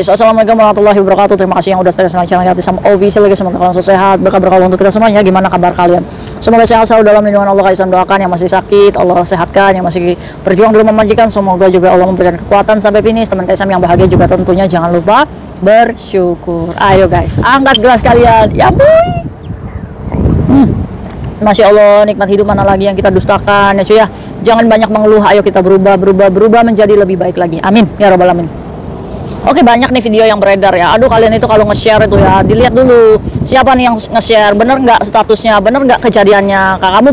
Assalamualaikum warahmatullahi wabarakatuh. Terima kasih yang udah stay di channel Yatisam Official lagi. Semoga kalian sehat, berkah untuk kita semuanya. Gimana kabar kalian? Semoga sehat selalu dalam lindungan Allah. Kalian doakan yang masih sakit, Allah sehatkan. Yang masih berjuang dulu memajikan, semoga juga Allah memberikan kekuatan sampai finish. Teman Kaisam yang bahagia juga tentunya jangan lupa bersyukur. Ayo guys, angkat gelas kalian. Ya boy. Masya Allah, nikmat hidup mana lagi yang kita dustakan ya cuy ya. Jangan banyak mengeluh, ayo kita berubah menjadi lebih baik lagi. Amin ya rabbal alamin. Oke, banyak nih video yang beredar ya. Aduh, kalian itu kalau nge-share itu ya, dilihat dulu siapa nih yang nge-share, bener nggak statusnya, bener nggak kejadiannya. Kamu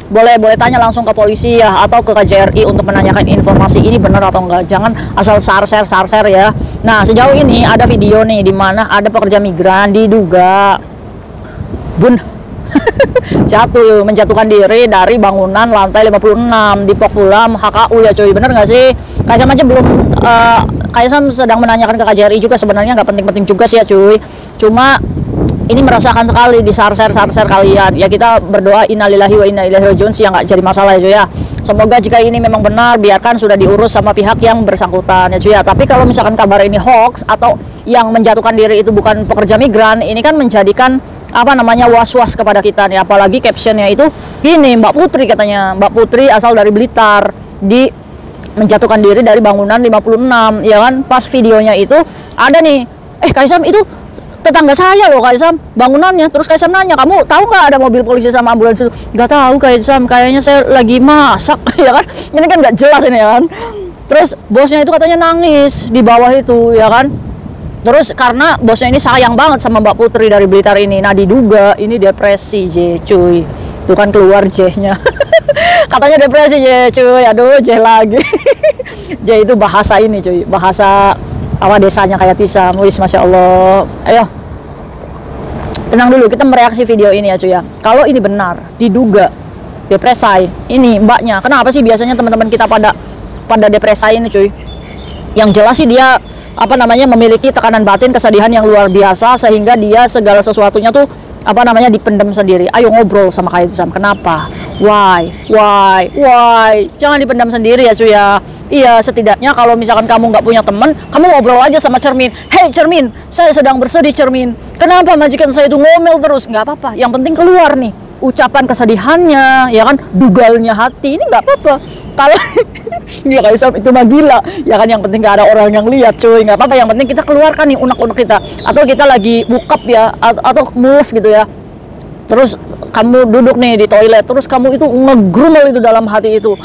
boleh tanya langsung ke polisi ya, atau ke KJRI untuk menanyakan informasi ini bener atau enggak. Jangan asal share ya. Nah, sejauh ini ada video nih di mana ada pekerja migran diduga jatuh menjatuhkan diri dari bangunan lantai 56 di Pokfulam HKU ya cuy. Bener nggak sih? Kaisam aja belum Kaisam sedang menanyakan ke KJRI juga, sebenarnya nggak penting-penting juga sih ya cuy. Cuma ini merasakan sekali di share kalian ya. Kita berdoa innalillahi wa inna ilaihi rajiun sih, yang nggak jadi masalah ya cuy ya. Semoga jika ini memang benar, biarkan sudah diurus sama pihak yang bersangkutan ya cuy ya. Tapi kalau misalkan kabar ini hoax atau yang menjatuhkan diri itu bukan pekerja migran, ini kan menjadikan was-was kepada kita nih. Apalagi captionnya itu gini, Mbak Putri katanya, Mbak Putri asal dari Blitar menjatuhkan diri dari bangunan 56 ya kan. Pas videonya itu ada nih, Kaisam itu tetangga saya loh Kaisam bangunannya. Terus Kaisam nanya, kamu tahu nggak ada mobil polisi sama ambulans itu? Nggak tahu Kaisam, kayaknya saya lagi masak ya kan. Ini kan nggak jelas ini ya kan. Terus bosnya itu katanya nangis di bawah itu ya kan. Terus karena bosnya ini sayang banget sama Mbak Putri dari Blitar ini. Nah, diduga ini depresi J cuy. Tuh kan keluar J-nya. Katanya depresi J cuy. Aduh, J lagi. J itu bahasa ini cuy. Bahasa apa desanya kayak Tisam. Wis, Masya Allah. Ayo. Tenang dulu, kita mereaksi video ini ya cuy ya. Kalau ini benar, diduga depresi ini mbaknya. Kenapa sih biasanya teman-teman kita pada depresi ini cuy? Yang jelas sih dia memiliki tekanan batin, kesedihan yang luar biasa, sehingga dia segala sesuatunya tuh dipendam sendiri. Ayo ngobrol sama Kaisam. Kenapa? Why? Jangan dipendam sendiri ya cuy ya. Iya, setidaknya kalau misalkan kamu nggak punya teman, kamu ngobrol aja sama cermin. Hey cermin, saya sedang bersedih cermin. Kenapa majikan saya itu ngomel terus? Nggak apa-apa, yang penting keluar nih ucapan kesedihannya, ya kan, dugalnya hati, ini nggak apa-apa. Kalau dia Kaisam itu mah gila, ya kan, yang penting nggak ada orang yang lihat cuy, nggak apa-apa, yang penting kita keluarkan nih unek-unek kita, atau kita lagi bukap ya, atau mules gitu ya. Terus kamu duduk nih di toilet, terus kamu itu ngegrumel itu dalam hati itu.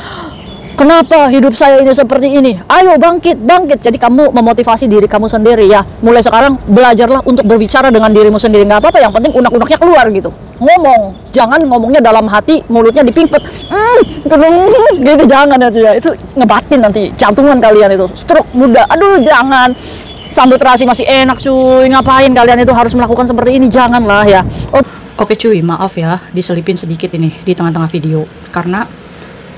Kenapa hidup saya ini seperti ini? Ayo bangkit. Jadi kamu memotivasi diri kamu sendiri ya. Mulai sekarang belajarlah untuk berbicara dengan dirimu sendiri. Nggak apa-apa, yang penting unek-uneknya keluar gitu. Ngomong, jangan ngomongnya dalam hati, mulutnya dipimpet. Gitu jangan ya. Itu ngebatin nanti jantungan kalian itu. Stroke muda. Aduh jangan. Sambal terasi masih enak cuy. Ngapain kalian itu harus melakukan seperti ini? Janganlah ya. Oke cuy, maaf ya diselipin sedikit ini di tengah-tengah video. Karena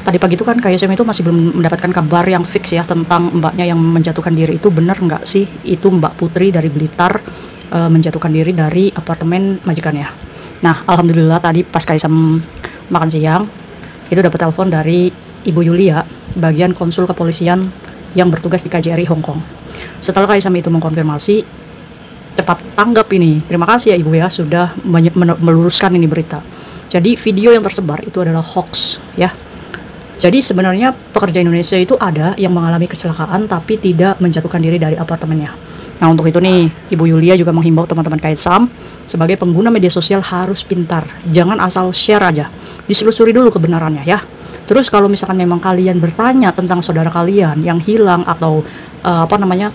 tadi pagi itu kan Kaisam itu masih belum mendapatkan kabar yang fix ya tentang mbaknya yang menjatuhkan diri itu. Benar nggak sih itu Mbak Putri dari Blitar menjatuhkan diri dari apartemen majikannya. Nah, alhamdulillah tadi pas Kaisam makan siang itu dapat telepon dari Ibu Yulia, bagian konsul kepolisian yang bertugas di KJRI Hong Kong. Setelah Kaisam itu mengkonfirmasi, cepat tanggap ini. Terima kasih ya Ibu ya sudah meluruskan ini berita. Jadi video yang tersebar itu adalah hoax ya. Jadi sebenarnya pekerja Indonesia itu ada yang mengalami kecelakaan tapi tidak menjatuhkan diri dari apartemennya. Nah, untuk itu nih Ibu Yulia juga menghimbau teman-teman Kaisam sebagai pengguna media sosial harus pintar. Jangan asal share aja. Diselusuri dulu kebenarannya ya. Terus kalau misalkan memang kalian bertanya tentang saudara kalian yang hilang atau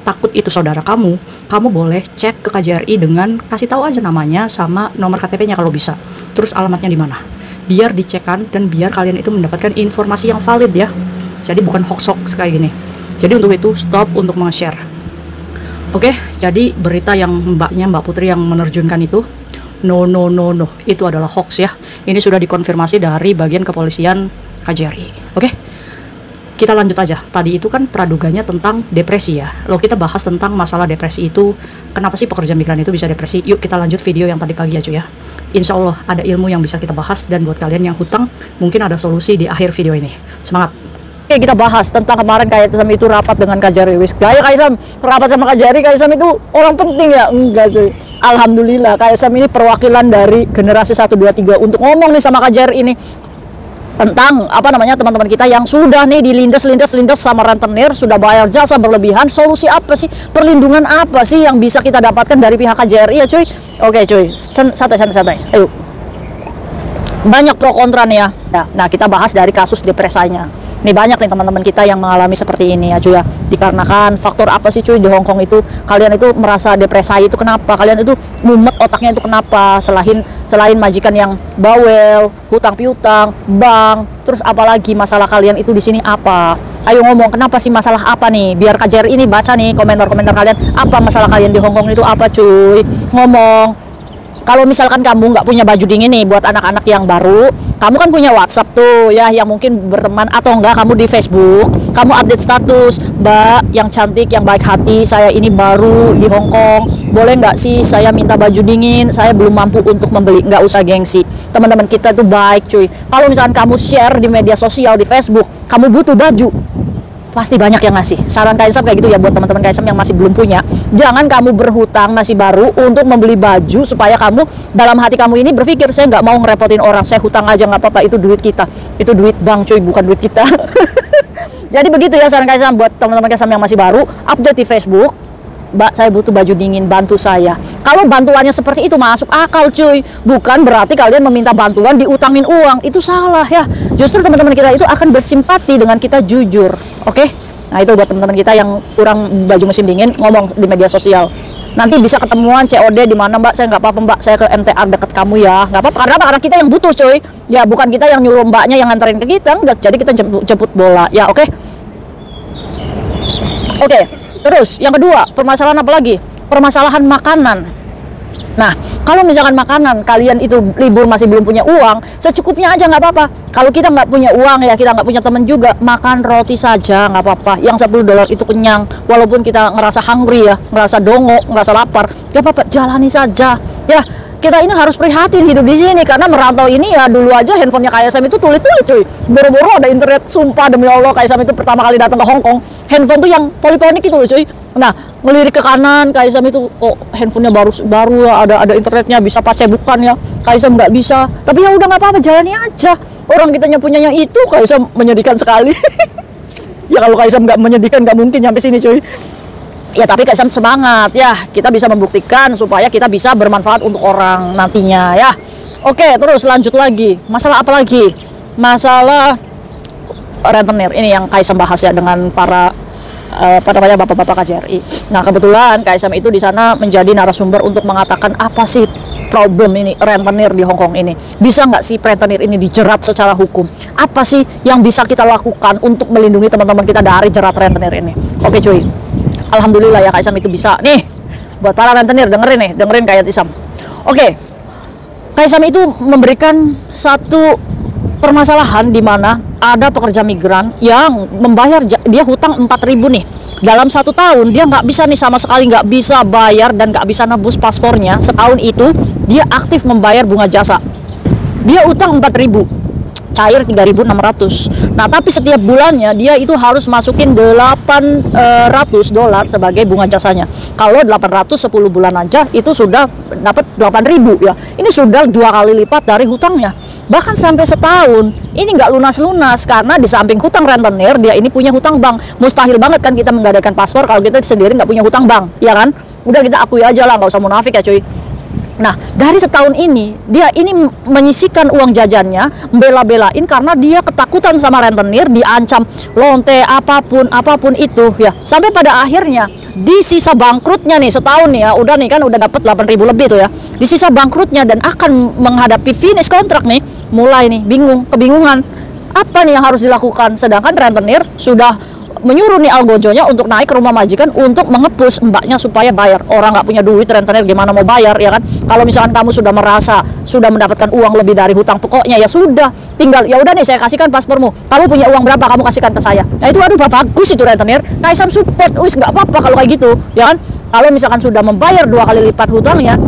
takut itu saudara kamu boleh cek ke KJRI dengan kasih tahu aja namanya sama nomor KTP-nya kalau bisa. Terus alamatnya di mana? Biar dicekkan dan biar kalian itu mendapatkan informasi yang valid ya. Jadi bukan hoax kayak gini. Jadi untuk itu stop untuk nge-share. Oke, jadi berita yang Mbak Putri yang menerjunkan itu no, itu adalah hoax ya. Ini sudah dikonfirmasi dari bagian kepolisian KJRI. Oke, kita lanjut aja. Tadi itu kan praduganya tentang depresi ya. Lalu kita bahas tentang masalah depresi itu. Kenapa sih pekerja migran itu bisa depresi? Yuk kita lanjut video yang tadi pagi ya cuy ya. Insya Allah ada ilmu yang bisa kita bahas, dan buat kalian yang hutang mungkin ada solusi di akhir video ini. Semangat! Oke, kita bahas tentang kemarin Kaisam itu rapat dengan Kak Jerry. Wis, gaya Kaisam rapat sama Kak Jerry, Kaisam itu orang penting ya? Enggak cuy. Alhamdulillah Kaisam ini perwakilan dari generasi 1 2 3 untuk ngomong nih sama Kak Jerry ini tentang apa namanya teman-teman kita yang sudah nih dilindas sama rentenir, sudah bayar jasa berlebihan. Solusi apa sih? Perlindungan apa sih yang bisa kita dapatkan dari pihak Kak Jerry ya cuy? Oke cuy, santai. Ayo. Banyak pro kontra nih ya. Nah, kita bahas dari kasus depresanya. Nih banyak nih teman-teman kita yang mengalami seperti ini ya cuy ya. Dikarenakan faktor apa sih cuy di Hong Kong itu kalian itu merasa depresi itu kenapa? Kalian itu mumet otaknya itu kenapa? Selain majikan yang bawel, hutang piutang, bank, terus apalagi masalah kalian itu di sini apa? Ayo ngomong, kenapa sih, masalah apa nih? Biar Kak Jerry ini baca nih komentar-komentar kalian. Apa masalah kalian di Hong Kong itu apa cuy? Ngomong. Kalau misalkan kamu nggak punya baju dingin nih buat anak-anak yang baru, kamu kan punya WhatsApp tuh ya, yang mungkin berteman atau enggak kamu di Facebook, kamu update status, Mbak yang cantik, yang baik hati, saya ini baru di Hong Kong, boleh nggak sih saya minta baju dingin, saya belum mampu untuk membeli. Nggak usah gengsi, teman-teman kita tuh baik cuy. Kalau misalkan kamu share di media sosial, di Facebook, kamu butuh baju, pasti banyak yang ngasih. Saran Kaisam kayak gitu ya buat teman-teman Kaisam yang masih belum punya. Jangan kamu berhutang masih baru untuk membeli baju supaya kamu dalam hati kamu ini berpikir, saya nggak mau ngerepotin orang, saya hutang aja nggak apa-apa, itu duit kita, itu duit bank cuy, bukan duit kita. Jadi begitu ya saran Kaisam buat teman-teman Kaisam yang masih baru, update di Facebook, Mbak saya butuh baju dingin, bantu saya. Kalau bantuannya seperti itu masuk akal cuy, bukan berarti kalian meminta bantuan diutangin uang, itu salah ya. Justru teman-teman kita itu akan bersimpati dengan kita jujur. Oke, nah itu buat teman-teman kita yang kurang baju musim dingin, ngomong di media sosial. Nanti bisa ketemuan COD di mana Mbak, saya nggak apa-apa Mbak, saya ke MTR dekat kamu ya, nggak apa-apa. Karena apa? Karena kita yang butuh cuy, ya bukan kita yang nyuruh mbaknya yang nganterin ke kita, enggak. Jadi kita jemput bola, ya oke. Oke, terus yang kedua permasalahan apa lagi? Permasalahan makanan. Nah, kalau misalkan makanan kalian itu libur masih belum punya uang, secukupnya aja nggak apa-apa. Kalau kita nggak punya uang ya, kita nggak punya teman juga, makan roti saja nggak apa-apa. Yang $10 itu kenyang, walaupun kita ngerasa hungry ya, ngerasa dongo, ngerasa lapar, nggak apa-apa, jalani saja. Ya, kita ini harus prihatin hidup di sini karena merantau ini ya. Dulu aja handphonenya Kaisam itu tulit-tulit cuy, boro-boro ada internet, sumpah demi Allah. Kaisam itu pertama kali datang ke Hong Kong, handphone tuh yang poliponik itu loh cuy. Nah, ngelirik ke kanan, Kaisam itu kok handphonenya baru ya, ada internetnya, bisa pas saya bukan ya. Kaisam nggak bisa, tapi ya udah nggak apa-apa, jalani aja. Orang kitanya punyanya itu, Kaisam menyedihkan sekali. Ya kalau Kaisam nggak menyedihkan nggak mungkin sampai sini cuy. Ya tapi Kaisam semangat ya, kita bisa membuktikan supaya kita bisa bermanfaat untuk orang nantinya ya. Oke, terus lanjut lagi, masalah apa lagi? Masalah rentenir ini yang Kaisam bahas ya dengan para bapak-bapak KJRI. Nah kebetulan Kaisam itu di sana menjadi narasumber untuk mengatakan apa sih problem ini rentenir di Hong Kong ini. Bisa nggak sih rentenir ini dijerat secara hukum? Apa sih yang bisa kita lakukan untuk melindungi teman-teman kita dari jerat rentenir ini? Oke cuy, alhamdulillah ya Kaisam itu bisa nih. Buat para rentenir dengerin kayak Isam. Oke, Kaisam itu memberikan satu permasalahan di mana ada pekerja migran yang membayar, dia hutang 4.000 nih dalam 1 tahun, dia nggak bisa nih sama sekali nggak bisa bayar dan nggak bisa nebus paspornya. Setahun itu dia aktif membayar bunga jasa, dia utang 4.000, cair 3.600. Nah tapi setiap bulannya dia itu harus masukin $800 sebagai bunga jasanya. Kalau 800 10 bulan aja itu sudah dapat 8.000 ya. Ini sudah 2 kali lipat dari hutangnya. Bahkan sampai setahun ini nggak lunas-lunas karena di samping hutang rentenir dia ini punya hutang bank. Mustahil banget kan kita menggadaikan paspor kalau kita sendiri nggak punya hutang bank, ya kan? Udah kita akui aja lah, nggak usah munafik ya cuy. Nah, dari setahun ini, dia ini menyisihkan uang jajannya, bela-belain karena dia ketakutan sama rentenir, diancam lonte, apapun itu ya. Sampai pada akhirnya, di sisa bangkrutnya nih, setahun nih ya, udah nih kan udah dapat 8.000 lebih tuh ya. Di sisa bangkrutnya dan akan menghadapi finish kontrak nih, mulai nih kebingungan. Apa nih yang harus dilakukan? Sedangkan rentenir sudah menyuruh nih algojonya untuk naik ke rumah majikan untuk mengepus mbaknya supaya bayar. Orang nggak punya duit, rentenir gimana mau bayar ya kan? Kalau misalkan kamu sudah merasa sudah mendapatkan uang lebih dari hutang pokoknya, ya sudah, tinggal ya udah nih saya kasihkan paspormu. Kamu punya uang berapa, kamu kasihkan ke saya. Nah itu aduh bagus itu rentenir. Kaisam support, wis nggak apa-apa kalau kayak gitu ya kan? Kalau misalkan sudah membayar 2 kali lipat hutangnya,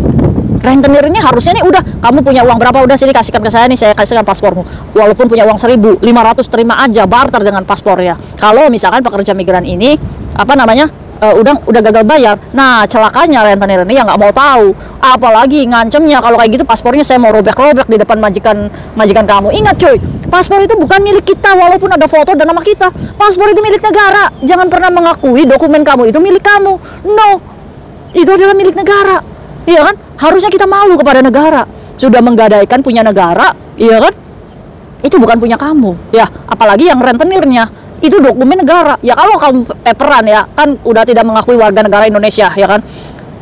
rentenir ini harusnya nih udah, kamu punya uang berapa, udah sini kasihkan ke saya nih, saya kasihkan paspormu. Walaupun punya uang 1.500, terima aja, barter dengan paspornya. Kalau misalkan pekerja migran ini apa namanya udah gagal bayar, nah celakanya rentenir ini yang nggak mau tahu, apalagi ngancemnya kalau kayak gitu paspornya saya mau robek-robek di depan majikan kamu. Ingat cuy, paspor itu bukan milik kita walaupun ada foto dan nama kita. Paspor itu milik negara. Jangan pernah mengakui dokumen kamu itu milik kamu. No, itu adalah milik negara. Iya kan? Harusnya kita malu kepada negara. Sudah menggadaikan punya negara, iya kan? Itu bukan punya kamu. Ya, apalagi yang rentenirnya itu dokumen negara. Ya kalau kamu paperan ya kan udah tidak mengakui warga negara Indonesia, ya kan?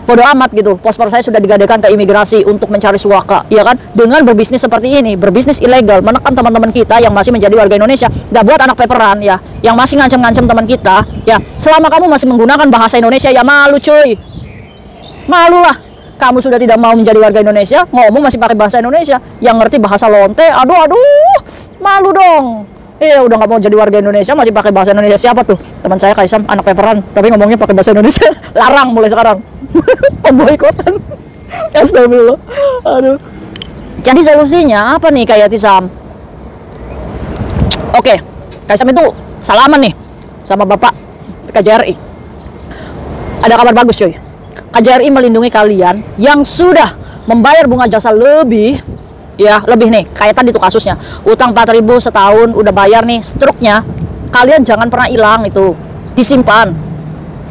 Bodoh amat gitu. Paspor saya sudah digadaikan ke imigrasi untuk mencari suaka, ya kan? Dengan berbisnis seperti ini, berbisnis ilegal, menekan teman-teman kita yang masih menjadi warga Indonesia. Dah buat anak paperan ya, yang masih ngancam-ngancam teman kita, ya. Selama kamu masih menggunakan bahasa Indonesia ya malu cuy. Malulah. Kamu sudah tidak mau menjadi warga Indonesia, ngomong masih pakai bahasa Indonesia, yang ngerti bahasa lonte, aduh, malu dong. Iya, udah nggak mau jadi warga Indonesia masih pakai bahasa Indonesia. Siapa tuh? Teman saya Kaisam, anak paperan, tapi ngomongnya pakai bahasa Indonesia. Larang mulai sekarang. Pemboikotan. Astagfirullah. Aduh. Jadi solusinya apa nih kayak Tisam? Oke, Kaisam itu salaman nih sama Bapak KJRI. Ada kabar bagus cuy. KJRI melindungi kalian yang sudah membayar bunga jasa lebih, ya lebih nih, kayak tadi tuh kasusnya, utang 4.000 setahun udah bayar nih, struknya kalian jangan pernah hilang, itu disimpan.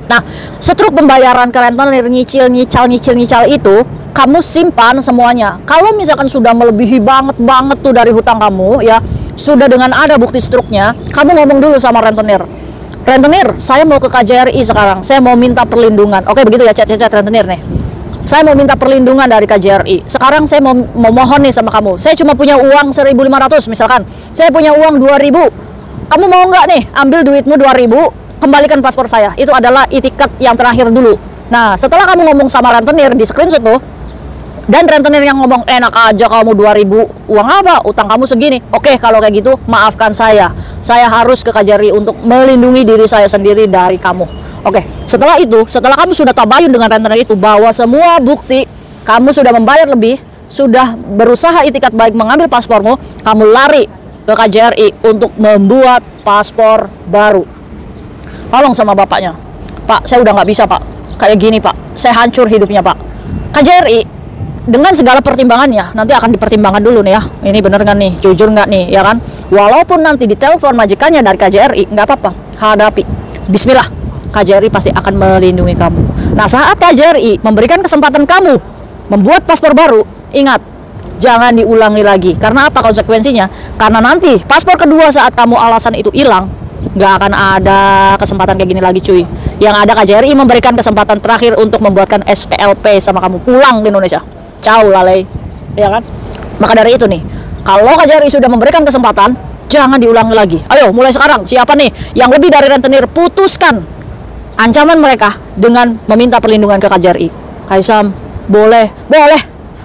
Nah, struk pembayaran ke rentenir, nyicil itu kamu simpan semuanya. Kalau misalkan sudah melebihi banget tuh dari hutang kamu, ya sudah dengan ada bukti struknya, kamu ngomong dulu sama rentenir. Rentenir, saya mau ke KJRI sekarang, saya mau minta perlindungan. Oke, begitu ya, chat rentenir nih. Saya mau minta perlindungan dari KJRI. Sekarang saya mau mohon nih sama kamu. Saya cuma punya uang 1.500 misalkan. Saya punya uang 2.000. Kamu mau nggak nih ambil duitmu 2.000, kembalikan paspor saya. Itu adalah itikat yang terakhir dulu. Nah, setelah kamu ngomong sama rentenir di screenshot tuh, dan rentenir yang ngomong, enak aja kamu 2.000, uang apa? Utang kamu segini. Oke, kalau kayak gitu, maafkan saya. Saya harus ke KJRI untuk melindungi diri saya sendiri dari kamu. Oke, setelah itu, setelah kamu sudah tabayun dengan rentenir itu, bawa semua bukti, kamu sudah membayar lebih, sudah berusaha itikat baik mengambil paspormu, kamu lari ke KJRI untuk membuat paspor baru. Tolong sama bapaknya, Pak, saya udah nggak bisa Pak, kayak gini Pak, saya hancur hidupnya Pak. KJRI dengan segala pertimbangannya, nanti akan dipertimbangkan dulu nih ya, ini bener nggak nih, jujur nggak nih, ya kan? Walaupun nanti ditelepon majikannya dari KJRI, nggak apa-apa, hadapi, bismillah, KJRI pasti akan melindungi kamu. Nah, saat KJRI memberikan kesempatan kamu membuat paspor baru, ingat, jangan diulangi lagi. Karena apa konsekuensinya? Karena nanti paspor kedua saat kamu alasan itu hilang, nggak akan ada kesempatan kayak gini lagi cuy. Yang ada KJRI memberikan kesempatan terakhir untuk membuatkan SPLP sama kamu pulang di Indonesia. Ciao lalai, ya kan? Maka dari itu nih, kalau KJRI sudah memberikan kesempatan, jangan diulangi lagi. Ayo, mulai sekarang, siapa nih yang lebih dari rentenir, putuskan ancaman mereka dengan meminta perlindungan ke KJRI. Kaisam, boleh,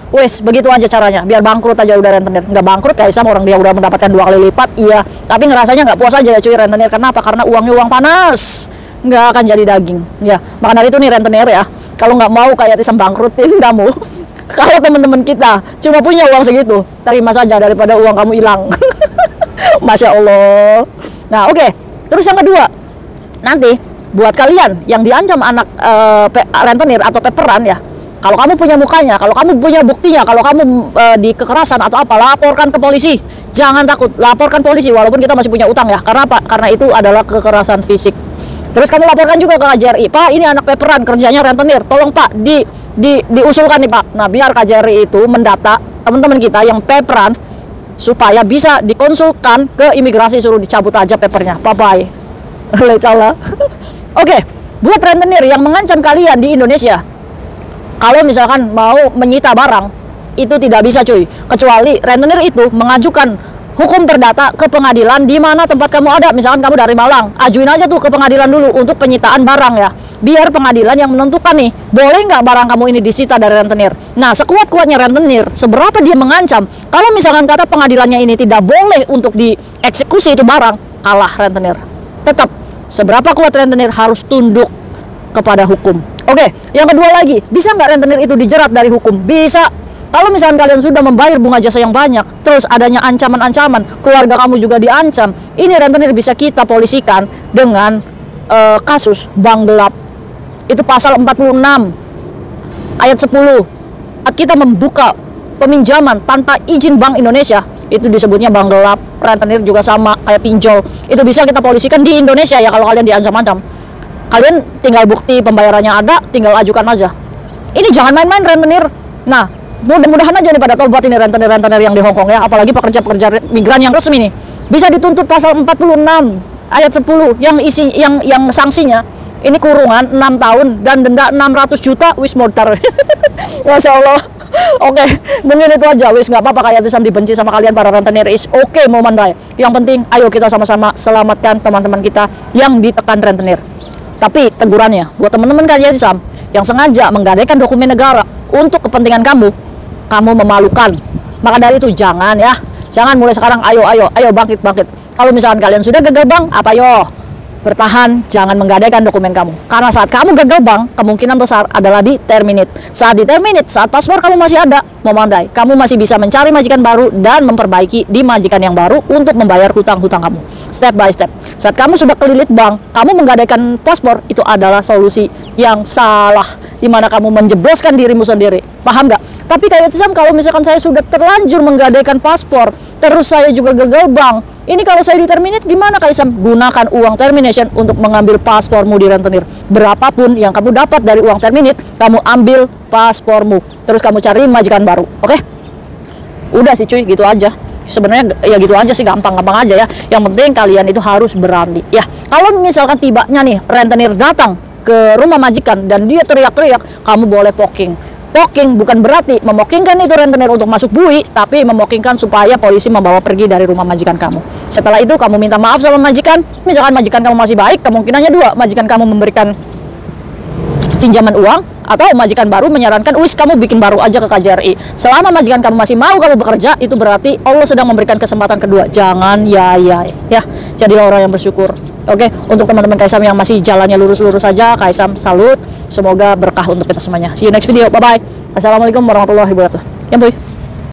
wes begitu aja caranya, biar bangkrut aja udah rentenir. Nggak bangkrut Kaisam, orang dia udah mendapatkan 2 kali lipat, iya, tapi ngerasanya nggak puas aja ya cuy rentenir. Kenapa? Karena uangnya uang panas, nggak akan jadi daging. Ya, maka dari itu nih rentenir ya, kalau nggak mau kayak Tisam bangkrutin kamu, kalau teman-teman kita cuma punya uang segitu, terima saja daripada uang kamu hilang. Masya Allah. Nah, oke. Terus yang kedua, nanti buat kalian yang diancam anak rentenir atau paperan ya, kalau kamu punya mukanya, kalau kamu punya buktinya, kalau kamu di kekerasan atau apa, laporkan ke polisi. Jangan takut, laporkan polisi walaupun kita masih punya utang ya. Karena apa? Karena itu adalah kekerasan fisik. Terus kamu laporkan juga ke KJRI, Pak, ini anak paperan, kerjanya rentenir, tolong Pak diusulkan nih Pak. Nah, biar KJRI itu mendata teman-teman kita yang paperan supaya bisa dikonsulkan ke imigrasi, suruh dicabut aja papernya. Bye-bye. Lecala. Oke, buat rentenir yang mengancam kalian di Indonesia, kalau misalkan mau menyita barang, itu tidak bisa cuy, kecuali rentenir itu mengajukan hukum perdata ke pengadilan di mana tempat kamu ada. Misalkan kamu dari Malang, ajuin aja tuh ke pengadilan dulu untuk penyitaan barang ya, biar pengadilan yang menentukan nih, boleh nggak barang kamu ini disita dari rentenir. Nah, sekuat-kuatnya rentenir, seberapa dia mengancam, kalau misalkan kata pengadilannya ini tidak boleh untuk dieksekusi itu barang, kalah rentenir. Tetap seberapa kuat rentenir harus tunduk kepada hukum. Oke, yang kedua lagi, bisa nggak rentenir itu dijerat dari hukum? Bisa. Kalau misalkan kalian sudah membayar bunga jasa yang banyak, terus adanya ancaman-ancaman, keluarga kamu juga diancam, ini rentenir bisa kita polisikan dengan kasus bank gelap. Itu pasal 46 ayat 10. Kita membuka peminjaman tanpa izin Bank Indonesia, itu disebutnya bank gelap. Rentenir juga sama kayak pinjol, itu bisa kita polisikan di Indonesia ya. Kalau kalian diancam-ancam, kalian tinggal bukti pembayarannya ada, tinggal ajukan aja. Ini jangan main-main rentenir. Nah, mudah-mudahan aja nih pada tobat ini rentenir-rentenir yang di Hong Kong ya, apalagi pekerja-pekerja migran yang resmi nih, bisa dituntut pasal 46 ayat 10 yang sanksinya ini kurungan 6 tahun dan denda 600 juta wis modar. Masya Allah. Oke, mungkin itu aja. Wis nggak apa-apa kayak Tisam dibenci sama kalian para rentenir. Oke, mau mandai. Yang penting ayo kita sama-sama selamatkan teman-teman kita yang ditekan rentenir. Tapi tegurannya buat teman-teman kalian Tisam yang sengaja menggadaikan dokumen negara untuk kepentingan kamu memalukan. Maka dari itu jangan ya. Jangan mulai sekarang, ayo bangkit. Kalau misalkan kalian sudah gagal bang, apa yo? Bertahan, jangan menggadaikan dokumen kamu. Karena saat kamu gagal bank, kemungkinan besar adalah di terminate. Saat di terminate, saat paspor kamu masih ada, memandai, kamu masih bisa mencari majikan baru dan memperbaiki di majikan yang baru untuk membayar hutang-hutang kamu. Step by step. Saat kamu sudah kelilit bank, kamu menggadaikan paspor, itu adalah solusi yang salah. Dimana kamu menjebloskan dirimu sendiri. Paham nggak? Tapi kayak Tisam, kalau misalkan saya sudah terlanjur menggadaikan paspor, terus saya juga gagal bank, ini kalau saya di terminate gimana Kak Isam? Gunakan uang termination untuk mengambil paspormu di rentenir. Berapapun yang kamu dapat dari uang terminate, kamu ambil paspormu. Terus kamu cari majikan baru. Oke? Udah sih cuy, gitu aja. Sebenarnya ya gitu aja sih, gampang-gampang aja ya. Yang penting kalian itu harus berani. Ya, kalau misalkan tibanya nih rentenir datang ke rumah majikan dan dia teriak-teriak, kamu boleh poking. Poking bukan berarti memokingkan itu rentenir untuk masuk bui, tapi memokingkan supaya polisi membawa pergi dari rumah majikan kamu. Setelah itu kamu minta maaf sama majikan. Misalkan majikan kamu masih baik, kemungkinannya dua, majikan kamu memberikan pinjaman uang, atau majikan baru menyarankan, wis kamu bikin baru aja ke KJRI. Selama majikan kamu masih mau kamu bekerja, itu berarti Allah sedang memberikan kesempatan kedua. Jangan ya. Jadilah orang yang bersyukur. Oke, untuk teman-teman Kaisam yang masih jalannya lurus-lurus saja, Kaisam salut. Semoga berkah untuk kita semuanya. See you next video. Bye bye. Assalamualaikum warahmatullahi wabarakatuh. Ya boy.